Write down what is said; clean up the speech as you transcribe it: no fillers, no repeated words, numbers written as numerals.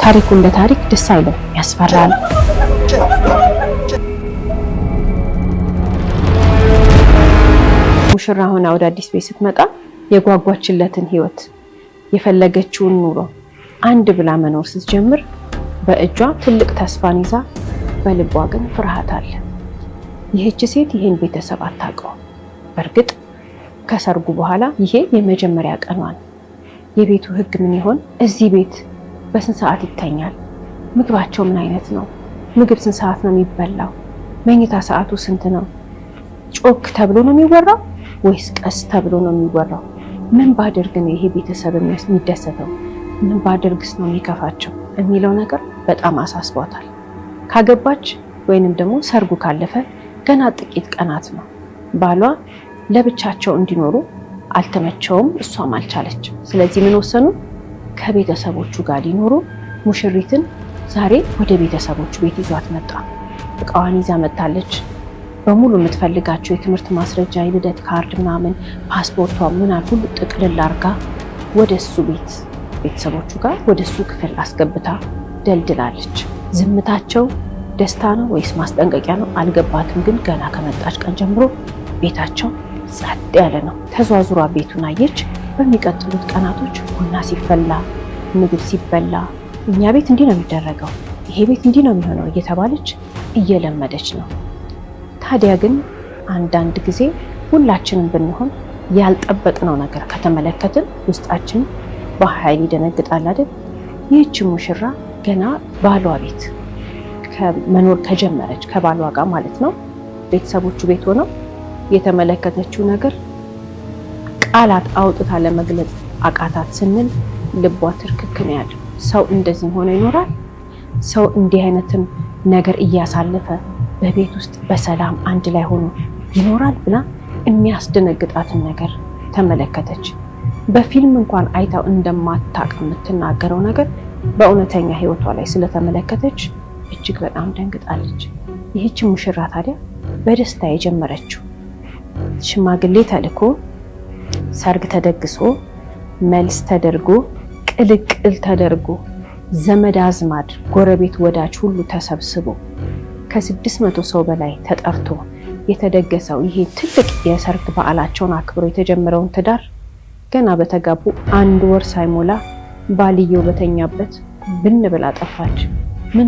ታሪኩ እንደ ታሪክ ደስ አይልም፣ ያስፈራል። ሙሽራ ሆና ወደ አዲስ ቤት ስትመጣ የጓጓችለትን ህይወት የፈለገችውን ኑሮ አንድ ብላ መኖር ስትጀምር በእጇ ትልቅ ተስፋን ይዛ በልቧ ግን ፍርሃት አለ። ይህች ሴት ይህን ቤተሰብ አታውቀው። በእርግጥ ከሰርጉ በኋላ ይሄ የመጀመሪያ ቀኗ ነው። የቤቱ ህግ ምን ይሆን? እዚህ ቤት በስንት ሰዓት ይተኛል? ምግባቸው ምን አይነት ነው? ምግብ ስንት ሰዓት ነው የሚበላው? መኝታ ሰዓቱ ስንት ነው? ጮክ ተብሎ ነው የሚወራው ወይስ ቀስ ተብሎ ነው የሚወራው? ምን ባደርግ ነው ይሄ ቤተሰብ የሚደሰተው? ምን ባደርግስ ነው የሚከፋቸው የሚለው ነገር በጣም አሳስቧታል። ካገባች ወይንም ደግሞ ሰርጉ ካለፈ ገና ጥቂት ቀናት ነው። ባሏ ለብቻቸው እንዲኖሩ አልተመቸውም፣ እሷም አልቻለችም። ስለዚህ ምን ወሰኑ? ከቤተሰቦቹ ጋር ሊኖሩ። ሙሽሪትን ዛሬ ወደ ቤተሰቦቹ ቤት ይዟት መጣ። እቃዋን ይዛ መጣለች። በሙሉ የምትፈልጋቸው የትምህርት ማስረጃ፣ የልደት ካርድ ምናምን፣ ፓስፖርቷ ምናምን ሁሉ ጥቅልል አርጋ ወደ እሱ ቤት ቤተሰቦቹ ጋር ወደ እሱ ክፍል አስገብታ ደልድላለች። ዝምታቸው ደስታ ነው ወይስ ማስጠንቀቂያ ነው አልገባትም። ግን ገና ከመጣች ቀን ጀምሮ ቤታቸው ጸጥ ያለ ነው። ተዟዙሯ ቤቱን አየች። በሚቀጥሉት ቀናቶች ቡና ሲፈላ፣ ምግብ ሲበላ እኛ ቤት እንዲህ ነው የሚደረገው፣ ይሄ ቤት እንዲህ ነው የሚሆነው እየተባለች እየለመደች ነው። ታዲያ ግን አንዳንድ ጊዜ ሁላችንም ብንሆን ያልጠበቅነው ነገር ከተመለከትን ውስጣችን በኃይል ይደነግጣል አይደል? ይህች ሙሽራ ገና ባሏ ቤት መኖር ከጀመረች ከባሏ ጋር ማለት ነው ቤተሰቦቹ ቤት ሆነው የተመለከተችው ነገር ቃላት አውጥታ ለመግለጽ አቃታት ስንል ልቧ ትርክክ ነው ያለው። ሰው እንደዚህ ሆኖ ይኖራል? ሰው እንዲህ አይነትም ነገር እያሳለፈ በቤት ውስጥ በሰላም አንድ ላይ ሆኖ ይኖራል ብላ የሚያስደነግጣትን ነገር ተመለከተች። በፊልም እንኳን አይታው እንደማታውቅ የምትናገረው ነገር በእውነተኛ ህይወቷ ላይ ስለተመለከተች እጅግ በጣም ደንግጣለች። ይህች ሙሽራ ታዲያ በደስታ የጀመረችው ሽማግሌ ተልኮ ሰርግ ተደግሶ መልስ ተደርጎ ቅልቅል ተደርጎ ዘመድ አዝማድ ጎረቤት ወዳጅ ሁሉ ተሰብስቦ ከ600 ሰው በላይ ተጠርቶ የተደገሰው ይሄ ትልቅ የሰርግ በዓላቸውን አክብሮ የተጀመረውን ትዳር ገና በተጋቡ 1 ወር ሳይሞላ ባልየው በተኛበት ብን ብላ ጠፋች።